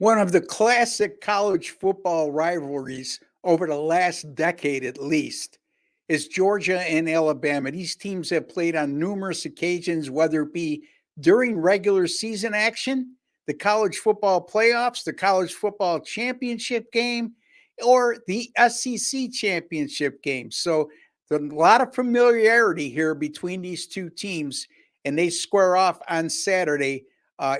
One of the classic college football rivalries over the last decade at least is Georgia and Alabama. These teams have played on numerous occasions, whether it be during regular season action, the college football playoffs, the college football championship game, or the SEC championship game. So there's a lot of familiarity here between these two teams, and they square off on Saturday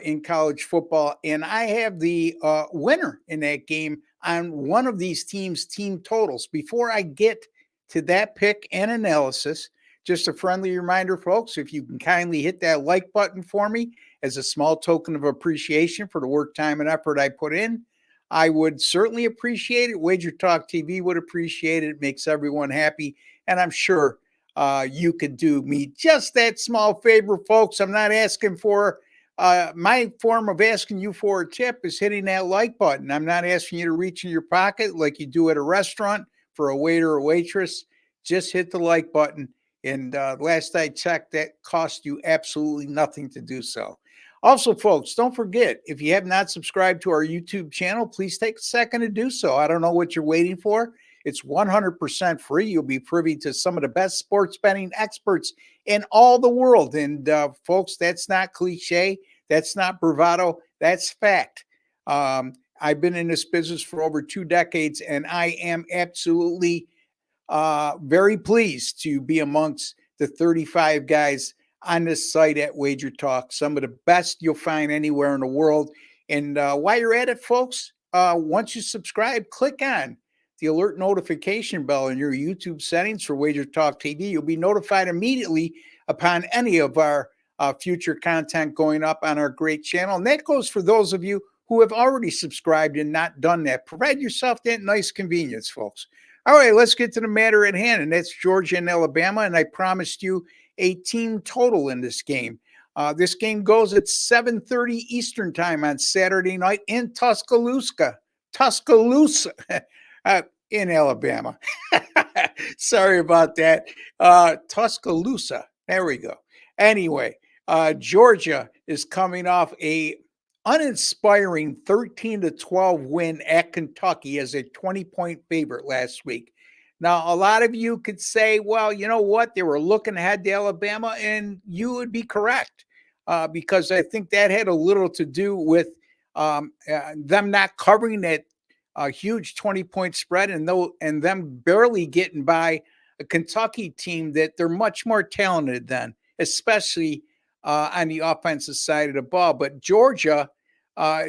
in college football. And I have the winner in that game on one of these teams' team totals. Before I get to that pick and analysis, just a friendly reminder, folks, if you can kindly hit that like button for me as a small token of appreciation for the work, time, and effort I put in, I would certainly appreciate it. Wager Talk TV would appreciate it. It makes everyone happy. And I'm sure you could do me just that small favor, folks. I'm not asking for my form of asking you for a tip is hitting that like button. I'm not asking you to reach in your pocket like you do at a restaurant for a waiter or waitress. Just hit the like button. And last I checked, that cost you absolutely nothing to do so. Also, folks, don't forget, if you have not subscribed to our YouTube channel, please take a second to do so. I don't know what you're waiting for. It's 100% free. You'll be privy to some of the best sports betting experts in all the world. And folks, that's not cliche. That's not bravado. That's fact. I've been in this business for over 2 decades, and I am absolutely very pleased to be amongst the 35 guys on this site at Wager Talk. Some of the best you'll find anywhere in the world. And while you're at it, folks, once you subscribe, click on the alert notification bell in your YouTube settings for Wager Talk TV. You'll be notified immediately upon any of our future content going up on our great channel. And that goes for those of you who have already subscribed and not done that. Provide yourself that nice convenience, folks. All right, let's get to the matter at hand, and that's Georgia and Alabama. And I promised you a team total in this game. This game goes at 7:30 Eastern time on Saturday night in Tuscaloosa, in Alabama. Sorry about that. Tuscaloosa. There we go. Anyway, Georgia is coming off a uninspiring 13-12 win at Kentucky as a 20-point favorite last week. Now, a lot of you could say, well, you know what? They were looking ahead to Alabama, and you would be correct because I think that had a little to do with them not covering that huge 20-point spread and them barely getting by a Kentucky team that they're much more talented than, especially on the offensive side of the ball. But Georgia,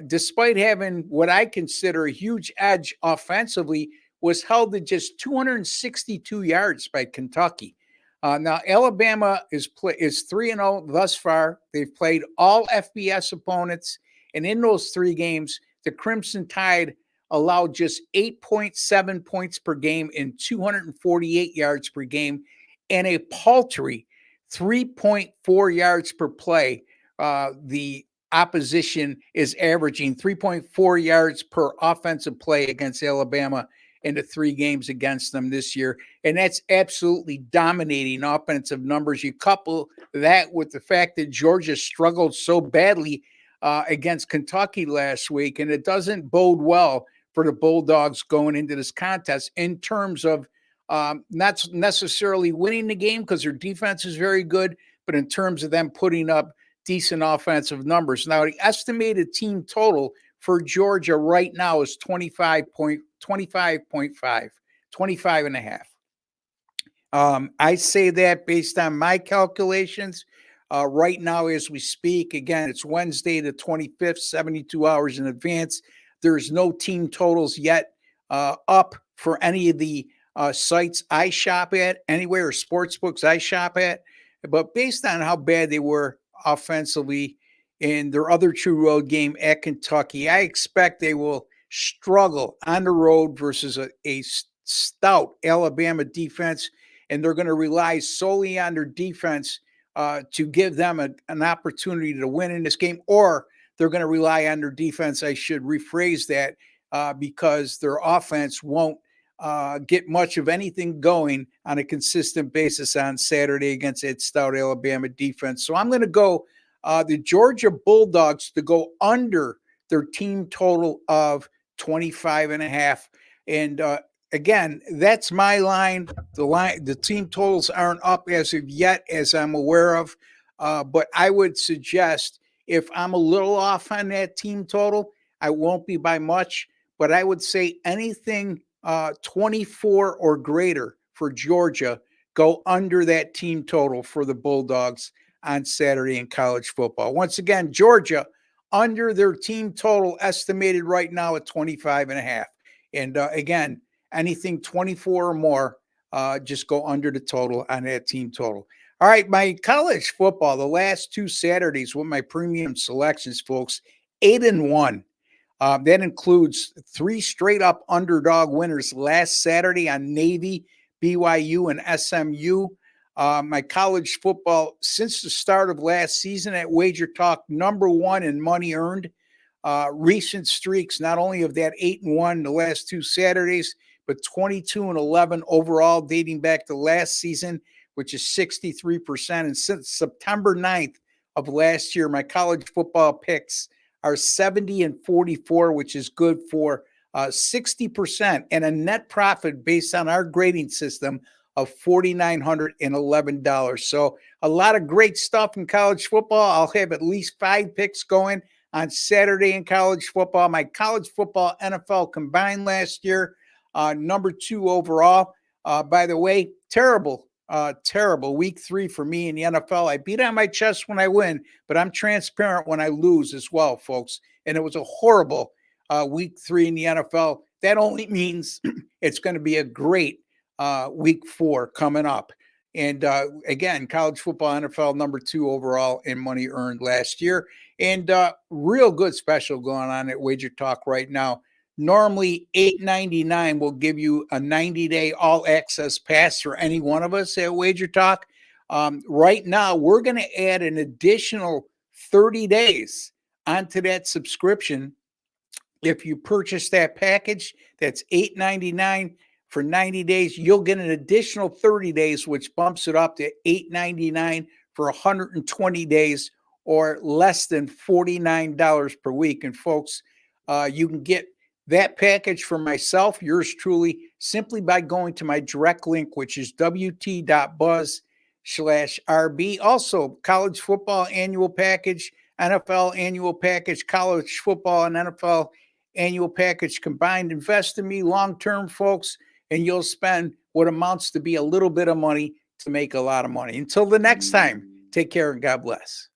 despite having what I consider a huge edge offensively, was held to just 262 yards by Kentucky. Now, Alabama is 3-0 thus far. They've played all FBS opponents, and in those 3 games, the Crimson Tide allowed just 8.7 points per game and 248 yards per game, and a paltry 3.4 yards per play. The opposition is averaging 3.4 yards per offensive play against Alabama in the 3 games against them this year. And that's absolutely dominating offensive numbers. You couple that with the fact that Georgia struggled so badly against Kentucky last week, and it doesn't bode well for the Bulldogs going into this contest in terms of not necessarily winning the game because their defense is very good, but in terms of them putting up decent offensive numbers. Now, the estimated team total for Georgia right now is 25 and a half. I say that based on my calculations. Right now, as we speak, again, it's Wednesday the 25th, 72 hours in advance. There's no team totals yet up for any of the sites I shop at, anywhere, or sports books I shop at. But based on how bad they were offensively in their other true road game at Kentucky, I expect they will struggle on the road versus a stout Alabama defense, and they're going to rely solely on their defense to give them an opportunity to win in this game, or they're going to rely on their defense. I should rephrase that because their offense won't get much of anything going on a consistent basis on Saturday against that stout Alabama defense. So I'm going to go the Georgia Bulldogs to go under their team total of 25.5. And again, that's my line. The team totals aren't up as of yet, as I'm aware of. But I would suggest if I'm a little off on that team total, I won't be by much, but I would say anything 24 or greater for Georgia, go under that team total for the Bulldogs on Saturday in college football. Once again, Georgia under their team total estimated right now at 25.5. And again, anything 24 or more, just go under the total on that team total. All right, my college football, the last two Saturdays with my premium selections, folks, 8-1. That includes three straight up underdog winners last Saturday on Navy, BYU, and SMU. My college football since the start of last season at Wager Talk, #1 in money earned. Recent streaks, not only of that 8-1 the last two Saturdays, but 22-11 overall, dating back to last season, which is 63%. And since September 9th of last year, my college football picks are 70-44, which is good for 60% and a net profit based on our grading system of $4,911. So a lot of great stuff in college football. I'll have at least 5 picks going on Saturday in college football. My college football NFL combined last year, #2 overall. By the way, terrible week 3 for me in the NFL. I beat on my chest when I win, but I'm transparent when I lose as well, folks. And it was a horrible week 3 in the NFL. That only means it's going to be a great week 4 coming up. And again, college football NFL #2 overall in money earned last year. And real good special going on at Wager Talk right now. Normally $8.99 will give you a 90-day all access pass for any one of us at Wager Talk. Right now, we're going to add an additional 30 days onto that subscription. If you purchase that package, that's $8.99 for 90 days. You'll get an additional 30 days, which bumps it up to $8.99 for 120 days, or less than $49 per week. And folks, you can get that package for myself, yours truly, simply by going to my direct link, which is wt.buzz/RB. Also, college football annual package, NFL annual package, college football and NFL annual package combined. Invest in me long-term, folks, and you'll spend what amounts to be a little bit of money to make a lot of money. Until the next time, take care and God bless.